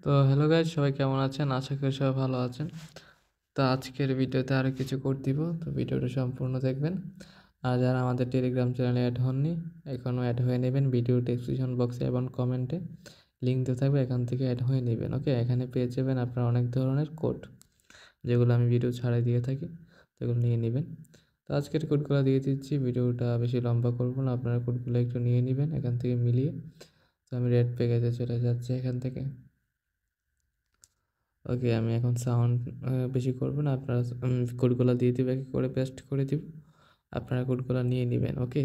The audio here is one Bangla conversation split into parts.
তো হ্যালো গাইস, সবাই কেমন আছেন? আশা করি সবাই ভালো আছেন। তো আজকের ভিডিওতে আরও কিছু কোড দিব, তো ভিডিওটা সম্পূর্ণ দেখবেন। আর যারা আমাদের টেলিগ্রাম চ্যানেলে অ্যাড হননি, এখনও অ্যাড হয়ে নেবেন। ভিডিও ডেসক্রিপশন বক্সে এবং কমেন্টে লিঙ্ক দেওয়া থাকবে, এখান থেকে অ্যাড হয়ে নেবেন। ওকে, এখানে পেয়ে যাবেন আপনারা অনেক ধরনের কোড, যেগুলো আমি ভিডিও ছাড়াই দিয়ে থাকি, সেগুলো নিয়ে নেবেন। তো আজকের কোডগুলো দিয়ে দিচ্ছি, ভিডিওটা বেশি লম্বা করব না, আপনারা কোডগুলো একটু নিয়ে নেবেন এখান থেকে মিলিয়ে। তো আমি রেড প্যাকেজে চলে যাচ্ছি এখান থেকে। ওকে, আমি এখন সাউন্ড বেশি করব না, আপনারা কোডগুলো দিয়ে দিব, এক করে পেস্ট করে দিব, আপনারা কোডগুলো নিয়ে নেবেন। ওকে,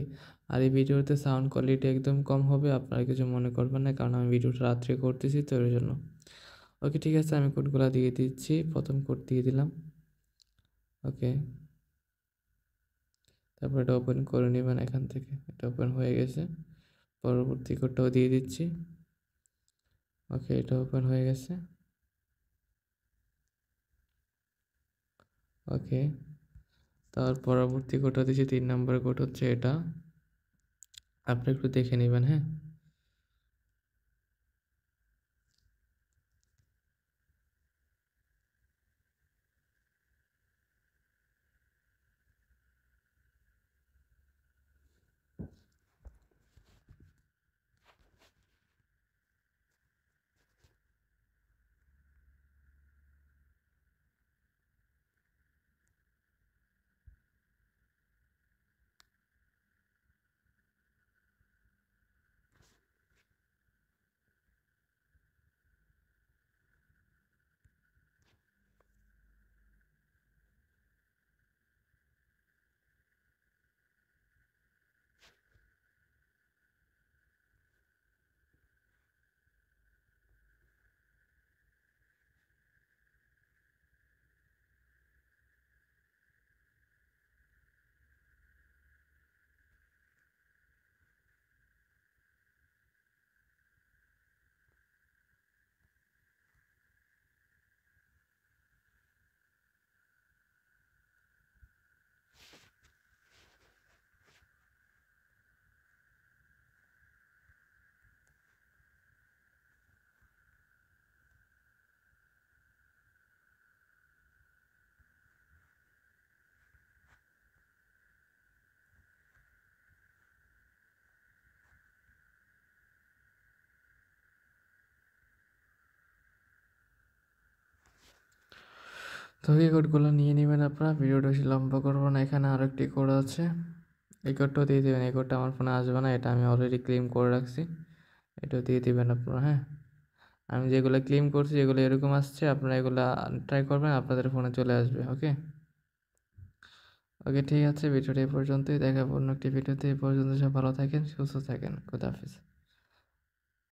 আর এই ভিডিওতে সাউন্ড কোয়ালিটি একদম কম হবে, আপনারা কিছু মনে করবেন না, কারণ আমি ভিডিওটা রাত্রে করতেছি তো এর জন্য। ওকে ঠিক আছে, আমি কোডগুলো দিয়ে দিচ্ছি। প্রথম কোড দিয়ে দিলাম। ওকে, তারপর এটা ওপেন করে নেবেন এখান থেকে। এটা ওপেন হয়ে গেছে। পরবর্তী কোডটাও দিয়ে দিচ্ছি। ওকে, এটা ওপেন হয়ে গেছে। ওকে, তার পরবর্তী কোডটা দিচ্ছি, 3 নম্বর কোড হচ্ছে এটা, আপনি একটু দেখে নেবেন। হ্যাঁ, তো এই কোডগুলো নিয়ে নেবেন আপনারা, ভিডিওটা বেশি লম্বা করবো না। এখানে আরও একটি কোড আছে, এই কোডটাও দিয়ে দেবেন। এই কোডটা আমার ফোনে আসবে না, এটা আমি অলরেডি ক্লেম করে রাখছি, এটাও দিয়ে দেবেন আপনারা। হ্যাঁ, আমি যেগুলো ক্লেম করছি যেগুলো এরকম আসছে, আপনারা এগুলো ট্রাই করবেন, আপনাদের ফোনে চলে আসবে। ওকে ওকে ঠিক আছে, ভিডিওটা এই পর্যন্তই, দেখা অন্য একটি ভিডিওতে। এই পর্যন্ত সব ভালো থাকেন, সুস্থ থাকেন, খুদা হাফিজ।